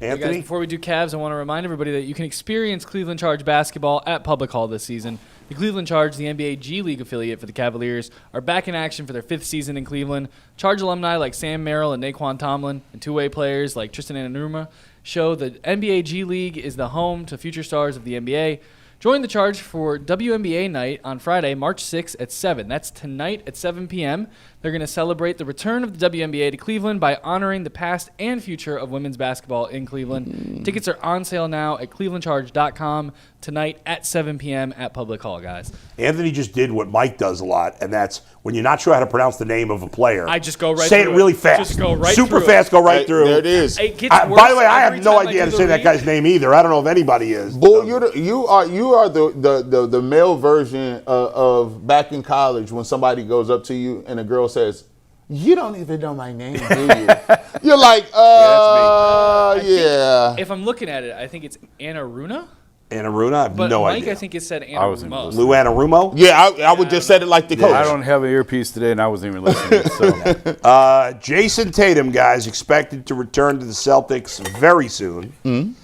Anthony? Hey guys, before we do Cavs, I want to remind everybody that you can experience Cleveland Charge basketball at Public Hall this season. The Cleveland Charge, the NBA G League affiliate for the Cavaliers, are back in action for their 5th season in Cleveland. Charge alumni like Sam Merrill and Naquan Tomlin and two-way players like Tristan Ananuma show that NBA G League is the home to future stars of the NBA. Join the Charge for WNBA night on Friday, March 6th at 7. That's tonight at 7 p.m. They're going to celebrate the return of the WNBA to Cleveland by honoring the past and future of women's basketball in Cleveland. Tickets are on sale now at clevelandcharge.com tonight at 7 p.m. at Public Hall, guys. Anthony just did what Mike does a lot, and that's when you're not sure how to pronounce the name of a player. I just go right say through it really it. fast. Just go right Super through fast, it. go right through. There it is. It gets By worse the way, I every have no time I idea how do to the say that read. guy's name either. I don't know if anybody is. Bull, you are the male version of back in college when somebody goes up to you and a girl says, "You don't even know my name, do you?" You're like, yeah. If I'm looking at it, I think it's Anaruna. Anaruna? I have But no Mike, idea. I think it said I wasn't Anaruma. listening. Lou Anarumo? Yeah, I would just said it like the coach. I don't have an earpiece today, and I wasn't even listening. So Jason Tatum, guys, expected to return to the Celtics very soon.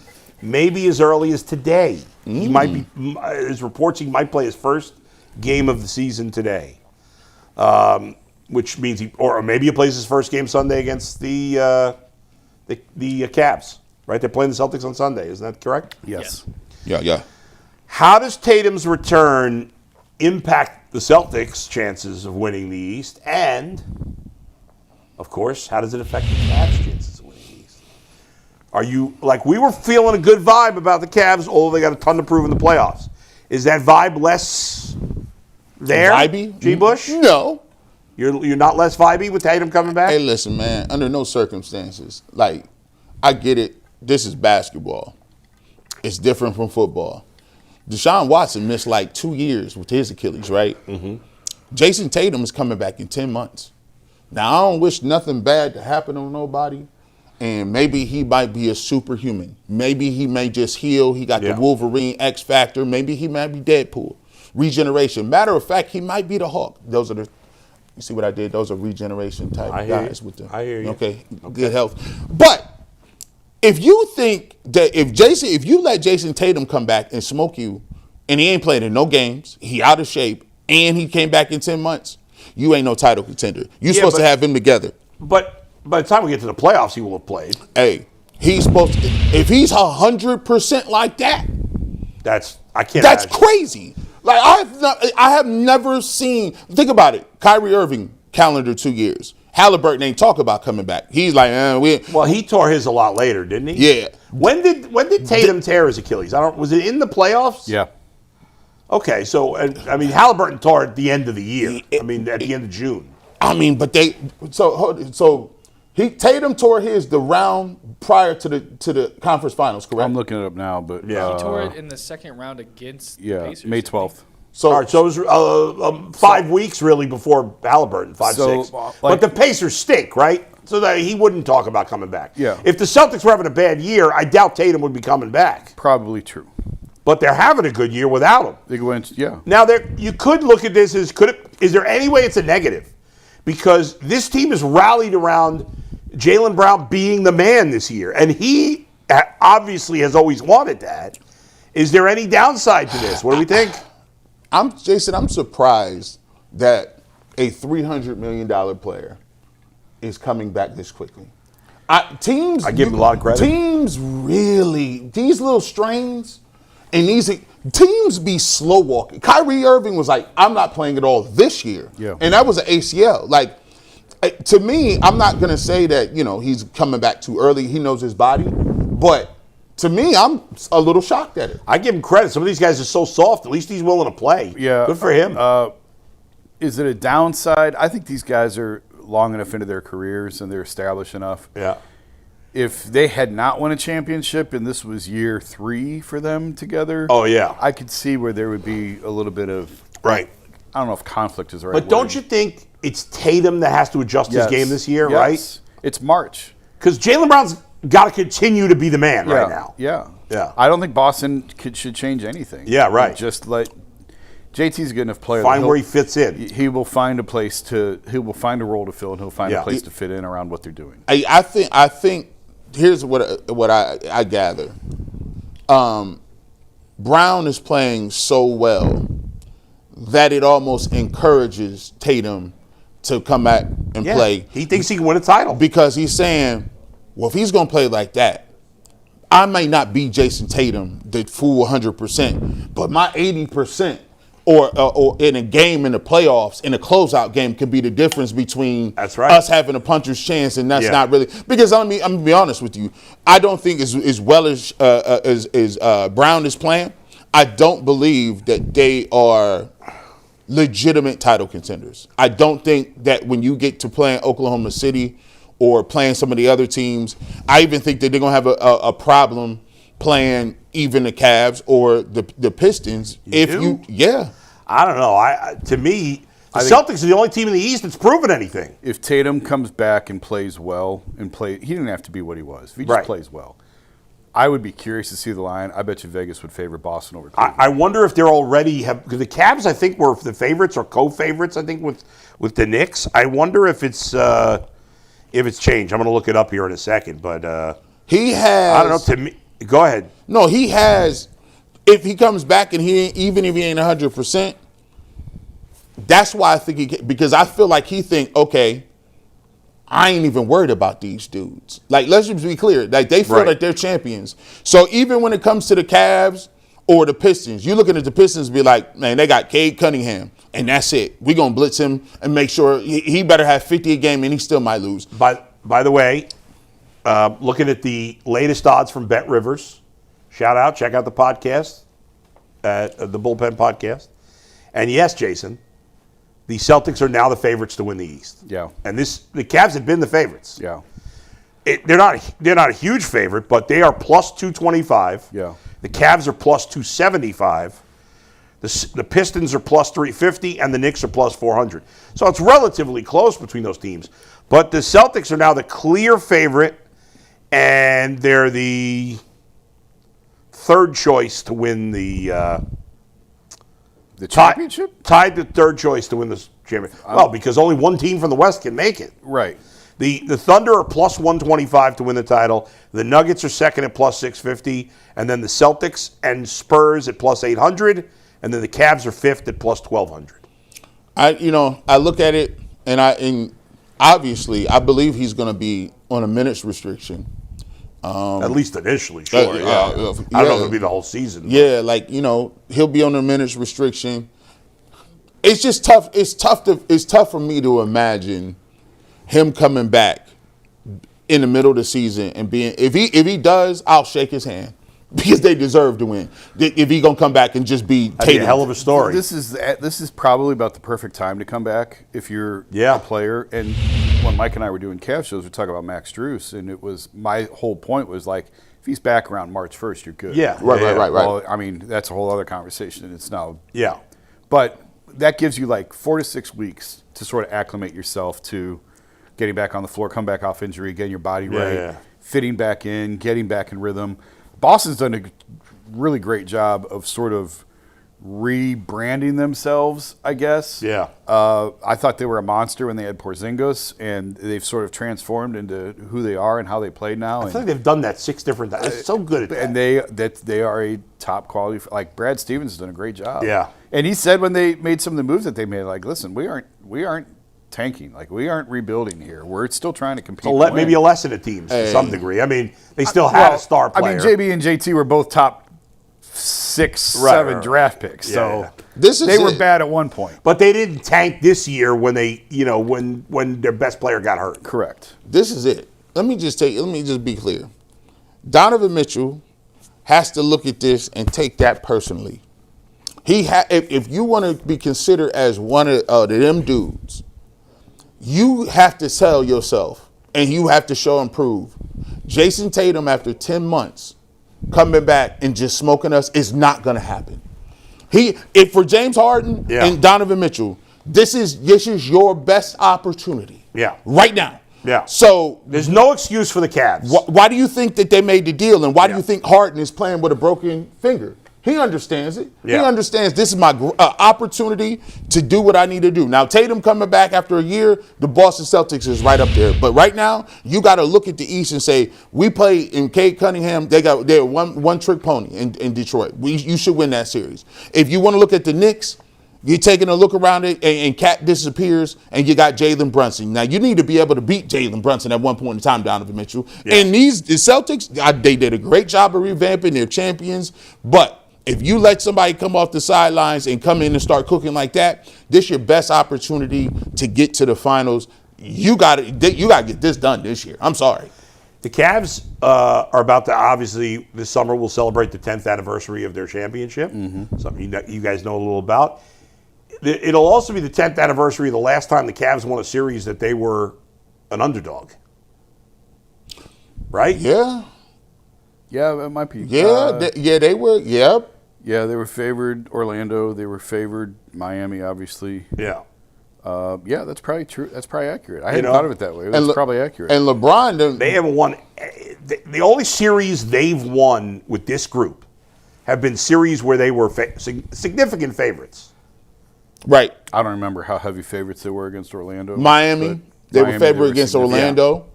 Maybe as early as today. He might be. There's reports he might play his first game of the season today, which means or maybe he plays his first game Sunday against the Cavs. Right? They're playing the Celtics on Sunday. Isn't that correct? yes. Yeah. How does Tatum's return impact the Celtics' chances of winning the East? And, of course, how does it affect the Cavs' chances of winning the East? Are you, like, we were feeling a good vibe about the Cavs, although they got a ton to prove in the playoffs. Is that vibe less there? Vibey? G. Bush? No. You're not less vibey with Tatum coming back? Hey, listen, man. Under no circumstances, like, I get it. This is basketball. It's different from football. Deshaun Watson missed like 2 years with his Achilles, right? Mm-hmm. Jason Tatum is coming back in 10 months. Now, I don't wish nothing bad to happen on nobody, and maybe he might be a superhuman. Maybe he may just heal. He got the Wolverine X Factor. Maybe he might be Deadpool. Regeneration. Matter of fact, he might be the Hulk. Those are the, you see what I did? Those are regeneration type guys. I hear you. Okay, good health. But if you think that if you let Jason Tatum come back and smoke you, and he ain't played in no games, he out of shape, and he came back in 10 months, you ain't no title contender. You're supposed to have him together. But by the time we get to the playoffs, he will have played. Hey, he's supposed to. If he's 100% like that, That's imagine. crazy. Like I have never seen. Think about it. Kyrie Irving calendar 2 years. Halliburton ain't talk about coming back. He's like, Well, he tore his a lot later, didn't he? Yeah. When did Tatum tear his Achilles? Was it in the playoffs? Yeah. Okay, so Halliburton tore at the end of the year. At the end of June. But Tatum tore his the round prior to the conference finals, correct? I'm looking it up now, but Yeah. He tore it in the second round against the Pacers. May 12th. So, all right, so it was 5 weeks really before Halliburton, 5-6. But the Pacers stink, right? So that he wouldn't talk about coming back. Yeah. If the Celtics were having a bad year, I doubt Tatum would be coming back. Probably true. But they're having a good year without him. They go in, yeah. Now, you could look at this as, is there any way it's a negative? Because this team is rallied around Jaylen Brown being the man this year. And he obviously has always wanted that. Is there any downside to this? What do we think? Jason, I'm surprised that a $300 million player is coming back this quickly. I give him a lot of credit. Teams really, these little strains, and these teams be slow walking. Kyrie Irving was like, I'm not playing at all this year. Yeah. And that was an ACL. Like, to me, I'm not going to say that, he's coming back too early. He knows his body. But to me, I'm a little shocked at it. I give him credit. Some of these guys are so soft. At least he's willing to play. Yeah. Good for him. Is it a downside? I think these guys are long enough into their careers and they're established enough. Yeah. If they had not won a championship and this was year 3 for them together, I could see where there would be a little bit of right. I don't know if conflict is the right But word. don't you think it's Tatum that has to adjust his game this year, right? It's March. Because Jaylen Brown's got to continue to be the man right now. Yeah. Yeah. I don't think Boston should change anything. Yeah, right. Just let JT's a good enough player. Find where he fits in. He will find a place he will find a role to fill, and he'll find a place to fit in around what they're doing. I think here's what I gather. Brown is playing so well that it almost encourages Tatum to come back and play. He thinks he can win a title. Because he's saying, well, if he's going to play like that, I may not be Jason Tatum, the full 100%, but my 80% or in a game in the playoffs, in a closeout game, could be the difference between us having a puncher's chance and that's not really. Because I'm going to be honest with you, I don't think as well as Brown is playing, I don't believe that they are legitimate title contenders. I don't think that when you get to playing Oklahoma City or playing some of the other teams, I even think that they're going to have a problem playing even the Cavs or the Pistons. I don't know. To me, the Celtics are the only team in the East that's proven anything. If Tatum comes back and plays well he didn't have to be what he was. If he just plays well, I would be curious to see the line. I bet you Vegas would favor Boston over Cleveland. I wonder if they're already because the Cavs, I think, were the favorites or co-favorites. I think with the Knicks. I wonder if it's changed. I'm going to look it up here in a second. But he has. I don't know. To me, go ahead. No, he has. If he comes back and even if he ain't 100%, that's why I think because I feel like he think, okay, I ain't even worried about these dudes. Like, let's just be clear. Like, they feel like they're champions. So even when it comes to the Cavs or the Pistons, you're looking at the Pistons and be like, man, they got Cade Cunningham, and that's it. We're going to blitz him and make sure he better have 50 a game, and he still might lose. By the way, looking at the latest odds from Bet Rivers, shout out, check out the podcast, the Bullpen Podcast. And yes, Jason, the Celtics are now the favorites to win the East. Yeah. And the Cavs have been the favorites. Yeah. They're not a huge favorite, but they are plus 225. Yeah. The Cavs are plus 275. The Pistons are plus 350, and the Knicks are plus 400. So it's relatively close between those teams. But the Celtics are now the clear favorite, and they're the third choice to win the championship? Tied to third choice to win the championship. Well, because only one team from the West can make it. Right. The Thunder are plus 125 to win the title. The Nuggets are second at plus 650. And then the Celtics and Spurs at plus 800. And then the Cavs are fifth at plus 1,200. I look at it, and obviously I believe he's going to be on a minutes restriction. At least initially, sure. I don't know if it'll be the whole season. Yeah, he'll be on a minutes restriction. It's just tough. It's tough for me to imagine him coming back in the middle of the season and being. If he does, I'll shake his hand because they deserve to win. If he gonna come back and just be Tatum, a hell of a story. This is probably about the perfect time to come back if you're a player. And when Mike and I were doing Cavs shows, we talk about Max Strus, and it was my whole point was like, if he's back around March 1st, you're good. Yeah, right. Well, I mean, that's a whole other conversation. It's now. Yeah, but that gives you like 4 to 6 weeks to sort of acclimate yourself to getting back on the floor, come back off injury, getting your body right, fitting back in, getting back in rhythm. Boston's done a really great job of sort of rebranding themselves, I guess. Yeah. I thought they were a monster when they had Porzingis, and they've sort of transformed into who they are and how they play now. I think they've done that 6 different times. They're so good at that. And they are a top quality. Like Brad Stevens has done a great job. Yeah. And he said when they made some of the moves that they made, like, listen, we aren't tanking. Like, we aren't rebuilding here. We're still trying to compete. So maybe a lesson to teams to some degree. I mean, they still had a star player. I mean, JB and JT were both top 6, 7 draft picks. So they were bad at one point. But they didn't tank this year when they, when their best player got hurt. Correct. This is it. Let me just be clear. Donovan Mitchell has to look at this and take that personally. If you want to be considered as one of them dudes, you have to tell yourself, and you have to show and prove, Jason Tatum, after 10 months, coming back and just smoking us is not going to happen. If for James Harden and Donovan Mitchell, this is your best opportunity. Yeah. Right now. Yeah. So there's no excuse for the Cavs. Why do you think that they made the deal, and why do you think Harden is playing with a broken finger? He understands it. Yeah. He understands this is my opportunity to do what I need to do. Now, Tatum coming back after a year, the Boston Celtics is right up there. But right now, you got to look at the East and say, we play in Cade Cunningham. They're one trick pony in Detroit. You should win that series. If you want to look at the Knicks, you're taking a look around it, and Cat disappears, and you got Jalen Brunson. Now, you need to be able to beat Jalen Brunson at one point in time, Donovan Mitchell. Yeah. And the Celtics, they did a great job of revamping. They're champions. But if you let somebody come off the sidelines and come in and start cooking like that, this is your best opportunity to get to the finals. You got to get this done this year. I'm sorry. The Cavs are about to, obviously, this summer will celebrate the 10th anniversary of their championship, something you guys know a little about. It'll also be the 10th anniversary of the last time the Cavs won a series that they were an underdog. Right? Yeah. Yeah, it might be. Yeah, they were. Yep. Yeah, they were favored Orlando. They were favored Miami, obviously. Yeah. Yeah, that's probably true. That's probably accurate. I hadn't thought of it that way. That's probably accurate. And LeBron, they haven't won. The only series they've won with this group have been series where they were significant favorites. Right. I don't remember how heavy favorites they were against Orlando. Miami, they were favored against Orlando.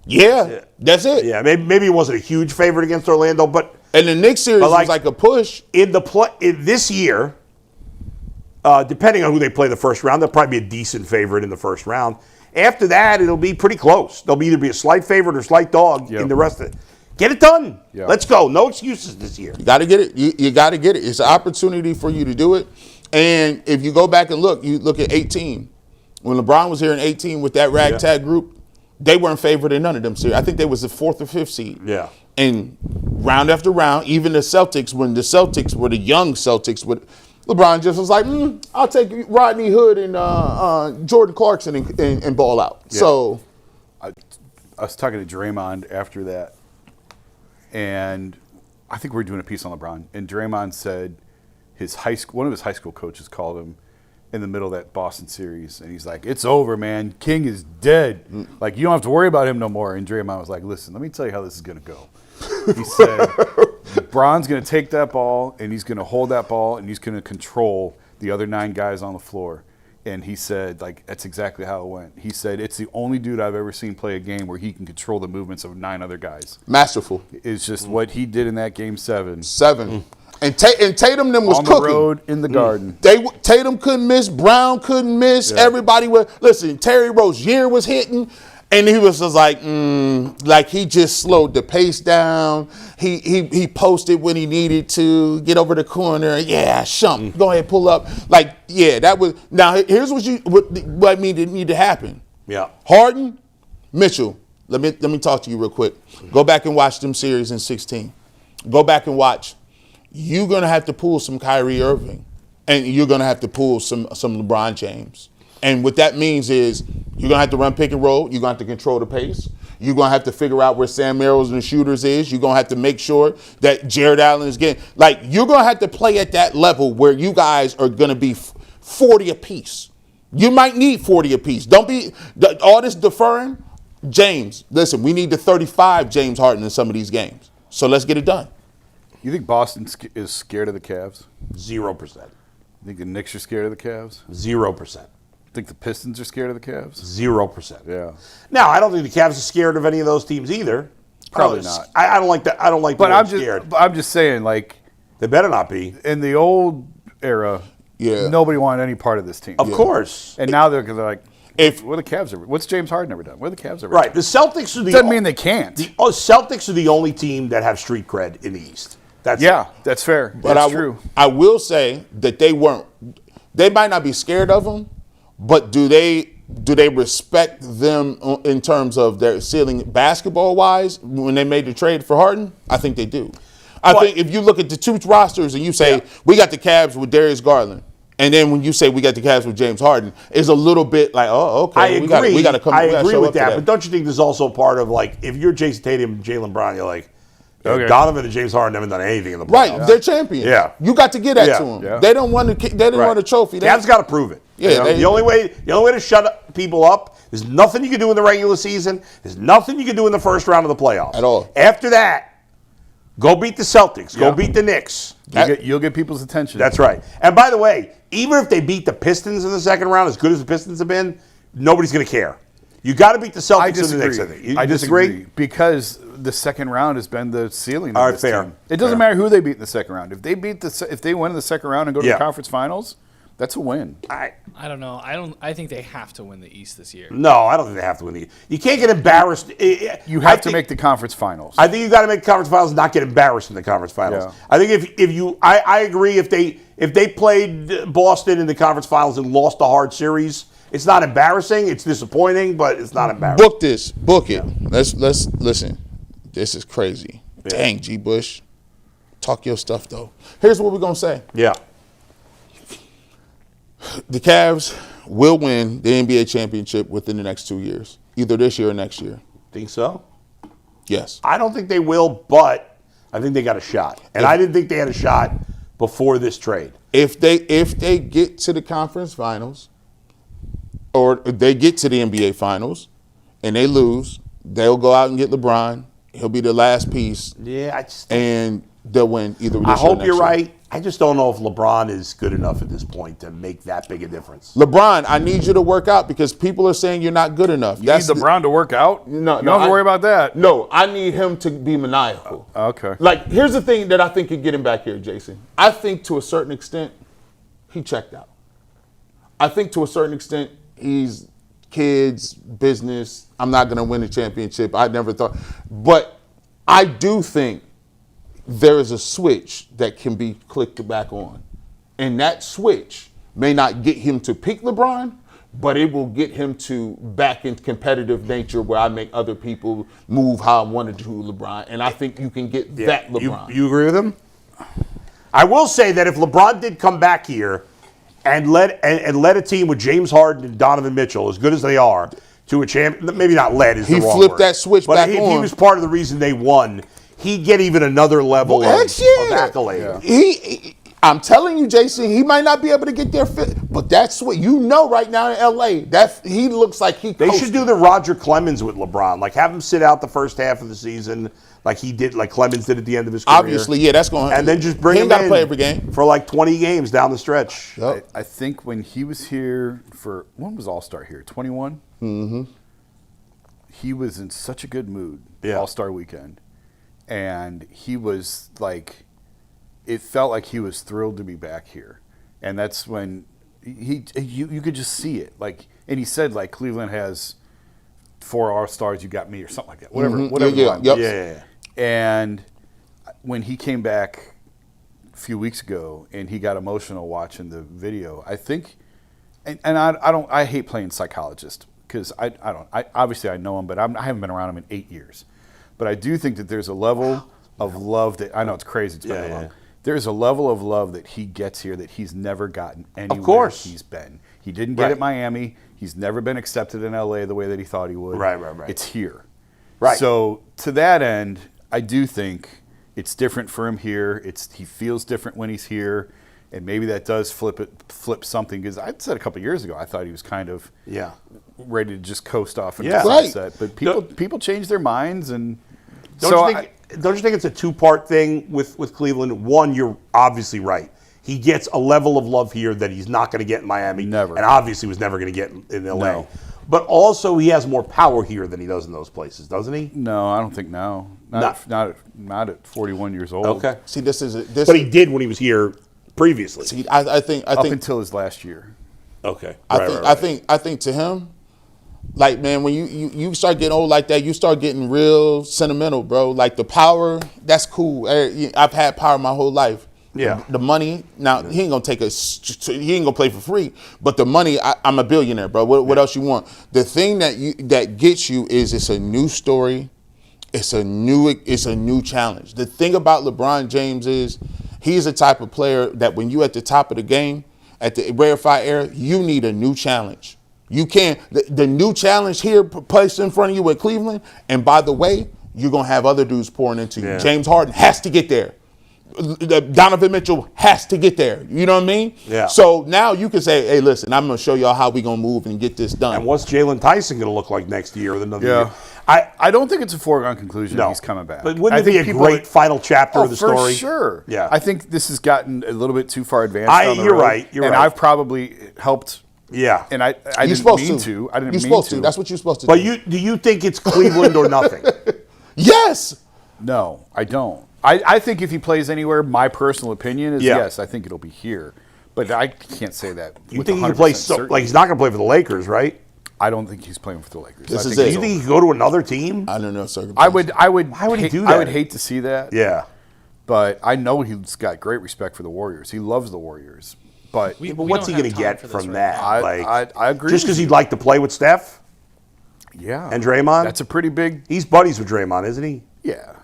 Yeah, that's it. Yeah, maybe it wasn't a huge favorite against Orlando, but and the Knicks series was like a push in this year. Depending on who they play the first round, they'll probably be a decent favorite in the first round. After that, it'll be pretty close. They'll either be a slight favorite or slight dog in the rest of it. Get it done. Yep. Let's go. No excuses this year. You got to get it. You got to get it. It's an opportunity for you to do it. And if you go back and you look at 18. When LeBron was here in 18 with that ragtag group, they weren't favored in none of them series. I think they was the 4th or 5th seed. Yeah. And round after round, even the Celtics, when the Celtics were the young Celtics, LeBron just was like, I'll take Rodney Hood and Jordan Clarkson and ball out. Yeah. So I was talking to Draymond after that, and I think we were doing a piece on LeBron, and Draymond said one of his high school coaches called him in the middle of that Boston series, and he's like, it's over, man. King is dead. Like, you don't have to worry about him no more. And Draymond was like, listen, let me tell you how this is going to go. He said, LeBron's going to take that ball, and he's going to hold that ball, and he's going to control the other 9 guys on the floor. And he said, that's exactly how it went. He said, it's the only dude I've ever seen play a game where he can control the movements of 9 other guys. Masterful. It's just what he did in that game 7. And Tatum them was on cooking. On the road, in the garden. Tatum couldn't miss. Brown couldn't miss. Yeah. Everybody was. Listen, Terry Rozier was hitting. And he was just like he just slowed the pace down. He posted when he needed to, get over the corner. Yeah, shump. Go ahead, pull up. That was. Now, here's what need to happen. Yeah. Harden, Mitchell. Let me talk to you real quick. Go back and watch them series in 16. Go back and watch. You're going to have to pull some Kyrie Irving, and you're going to have to pull some LeBron James. And what that means is you're going to have to run pick and roll. You're going to have to control the pace. You're going to have to figure out where Sam Merrills and the shooters is. You're going to have to make sure that Jarrett Allen is getting – you're going to have to play at that level where you guys are going to be 40 apiece. You might need 40 apiece. Don't be – all this deferring. James, listen, we need the 35 James Harden in some of these games. So let's get it done. You think Boston is scared of the Cavs? 0%. You think the Knicks are scared of the Cavs? 0%. Think the Pistons are scared of the Cavs? 0%. Yeah. Now, I don't think the Cavs are scared of any of those teams either. Probably not. I don't like that. I don't like the word scared. But I'm just saying, they better not be. In the old era, nobody wanted any part of this team. Of course. And now they're like, what are the Cavs ever? What's James Harden ever done? What are the Cavs ever done? Right. The Celtics are the doesn't mean they can't. The Celtics are the only team that have street cred in the East. That's fair. That's true. I will say that they might not be scared of them, but do they respect them in terms of their ceiling basketball-wise when they made the trade for Harden? I think they do. I think if you look at the 2 rosters and you say, we got the Cavs with Darius Garland, and then when you say we got the Cavs with James Harden, it's a little bit like, oh, okay. I agree. We got to come. I agree with that. But don't you think there's also part of if you're Jason Tatum and Jaylen Brown, you're like, okay. Donovan and James Harden haven't done anything in the playoffs. Right, they're champions. Yeah, you got to get that to them. Yeah. They don't want to. They didn't want a trophy. Cavs got to prove it. Yeah, the only way to shut people up. There's nothing you can do in the regular season. There's nothing you can do in the first round of the playoffs at all. After that, Go beat the Celtics. Go beat the Knicks. You'll get people's attention. That's right. And by the way, even if they beat the Pistons in the second round, as good as the Pistons have been, nobody's going to care. You got to beat the Celtics and the Knicks, I think. I disagree because the second round has been the ceiling of this fair. team. It doesn't matter who they beat in the second round. If they win in the second round and go to the conference finals, that's a win. I don't know. I think they have to win the East this year. No, I don't think they have to win the East. You can't get embarrassed. You have to make the conference finals. I think you got to make the conference finals and not get embarrassed in the conference finals. Yeah. I think if you, I agree. If they played Boston in the conference finals and lost a hard series, it's not embarrassing. It's disappointing, but it's not embarrassing. Book this. Book it. Let's listen. This is crazy. Yeah. Dang, G. Bush. Talk your stuff though. Here's what we're gonna say. Yeah. The Cavs will win the NBA championship within the next 2 years, either this year or next year. Think so? Yes. I don't think they will, but I think they got a shot. And I didn't think they had a shot before this trade. If they get to the conference finals, or they get to the NBA finals, and they lose, they'll go out and get LeBron. He'll be the last piece. Yeah, and they'll win either this year or I hope next you're year. right. I just don't know if LeBron is good enough at this point to make that big a difference. LeBron, I need you to work out because people are saying you're not good enough. You need LeBron to work out? No, you don't have to worry about that. No, I need him to be maniacal. Okay. Like, here's the thing that I think could get him back here, Jason. I think to a certain extent, he checked out. I think to a certain extent, he's kids, business. I'm not going to win the championship. I never thought. But I do think there is a switch that can be clicked back on. And that switch may not get him to peak LeBron, but it will get him to back in competitive nature where I make other people move how I want to do LeBron. And I think you can get that LeBron. You agree with him? I will say that if LeBron did come back here and led a team with James Harden and Donovan Mitchell, as good as they are, to a champion, maybe not led is the wrong flipped word, that switch but back if on. he was part of the reason they won, he'd get even another level of accolade. Yeah. I'm telling you, Jason, he might not be able to get there fit, but that's what you know right now in LA. That he looks like he. They should do the Roger Clemens with LeBron, like have him sit out the first half of the season, like he did, like Clemens did at the end of his career. Obviously, yeah, that's going. And then just bring him got to in play every game for like 20 games down the stretch. Yep. I think when he was here for when was All-Star here? 21. Mm-hmm. He was in such a good mood. Yeah. All-Star weekend, and he was like. It felt like he was thrilled to be back here, and that's when you could just see it. Like, and he said like Cleveland has 4 All-Stars, you got me, or something like that. Whatever, whatever. Yeah, the line was. Yeah. And when he came back a few weeks ago, and he got emotional watching the video, I think, and I hate playing psychologist because I obviously I know him, but I haven't been around him in 8 years, but I do think that there's a level of love that I know it's crazy. It's been long. There's a level of love that he gets here that he's never gotten anywhere he's been. He didn't get it at Miami. He's never been accepted in LA the way that he thought he would. Right. It's here. Right. So to that end, I do think it's different for him here. He feels different when he's here, and maybe that does flip something. Because I said a couple of years ago, I thought he was kind of ready to just coast off into the sunset. But people change their minds, and Don't you think it's a two-part thing with Cleveland? One, you're obviously right. He gets a level of love here that he's not going to get in Miami. Never. And obviously was never going to get in L.A. No. But also he has more power here than he does in those places, doesn't he? No, I don't think now. Not at 41 years old. Okay. See, But he did when he was here previously. See, I think until his last year. Okay. I think to him, like, man, when you start getting old like that, you start getting real sentimental, bro. Like the power, that's cool. I've had power my whole life. Yeah. The money, now he ain't gonna play for free. But the money, I'm a billionaire, bro. What else you want? The thing that gets you is it's a new story. It's a new challenge. The thing about LeBron James is he's the type of player that when you at the top of the game, at the rarefied era, you need a new challenge. You can't. The new challenge here placed in front of you at Cleveland, and by the way, you're going to have other dudes pouring into you. Yeah. James Harden has to get there. Donovan Mitchell has to get there. You know what I mean? Yeah. So now you can say, hey, listen, I'm going to show y'all how we going to move and get this done. And what's Jalen Tyson going to look like next year? Another year? I don't think it's a foregone conclusion No. he's coming back. But wouldn't it be a great final chapter of the story? For sure. Yeah. I think this has gotten a little bit too far advanced. You're right. You're and right. I've probably helped. Yeah. And I You're didn't supposed mean to. to. I didn't You're mean supposed to. That's what you're supposed to But do. do you think it's Cleveland or nothing? Yes. No, I don't. I think if he plays anywhere, my personal opinion is Yeah. yes, I think it'll be here. But I can't say that. You with think he can play 100% certainty. like he's not going to play for the Lakers, right? I don't think he's playing for the Lakers. This I is think it. Do you think he could go to another team? I don't know, sir. I would. Why would he do I would that? hate to see that. Yeah. But I know he's got great respect for the Warriors. He loves the Warriors. But But We what's he don't going to have time get for this from right that? I agree Just with because you. he'd like to play with Steph yeah, and Draymond? that's a pretty big. He's buddies with Draymond, isn't he? Yeah.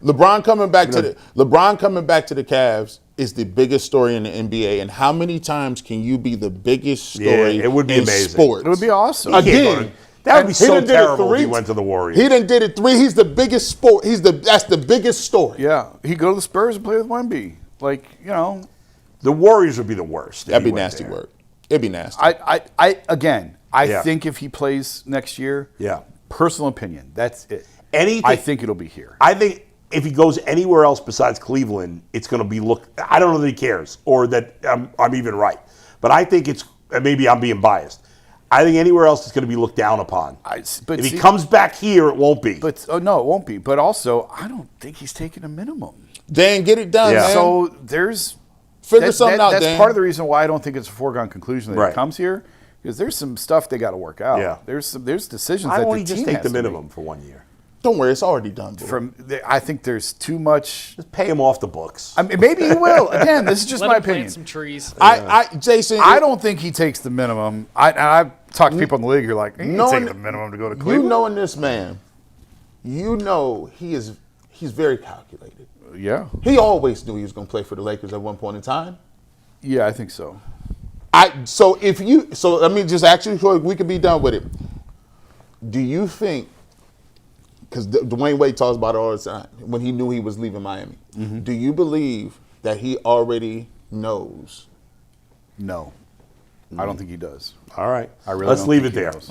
LeBron coming back to the Cavs is the biggest story in the NBA. And how many times can you be the biggest story Yeah, it would be in amazing. sports? It would be awesome. He can't go Again, to- that would be he so done did it terrible if he 3 went to the Warriors. He done did it 3. He's the biggest sport. That's the biggest story. Yeah. He'd go to the Spurs and play with Wemby. Like, The Warriors would be the worst. if That'd he be went nasty there. work. It'd be nasty. I Yeah. think if he plays next year, Yeah. personal opinion, that's it. Anything- I think it'll be here. I think if he goes anywhere else besides Cleveland, it's going to be I don't know that he cares or that I'm even right, but I think it's maybe I'm being biased. I think anywhere else is going to be looked down upon. But If he comes back here, it won't be. But no, it won't be. But also, I don't think he's taking a minimum. Dan, get it done, Yeah. man. So there's Figure something out, That's Dan. part of the reason why I don't think it's a foregone conclusion that Right. he comes here, because there's some stuff they got to work out. Yeah. There's decisions Why that won't the he just team take has the to make. minimum for 1 year? Don't worry, it's already done. Bro. I think there's too much. Just pay him off the books. I mean, maybe he will. Again, this is just Let my him plant opinion. some trees. Jason, I don't think he takes the minimum. I've talked to people in the league who are like, he ain't taking the minimum to go to Cleveland. You knowing this man, you know he's very calculated. Yeah. He always knew he was going to play for the Lakers at one point in time. Yeah, I think so. So let me just actually so we can be done with it. Do you think? Because Dwayne Wade talks about it all the time when he knew he was leaving Miami. Mm-hmm. Do you believe that he already knows? No. I don't think he does. All right. I really Let's don't leave think it he there. knows.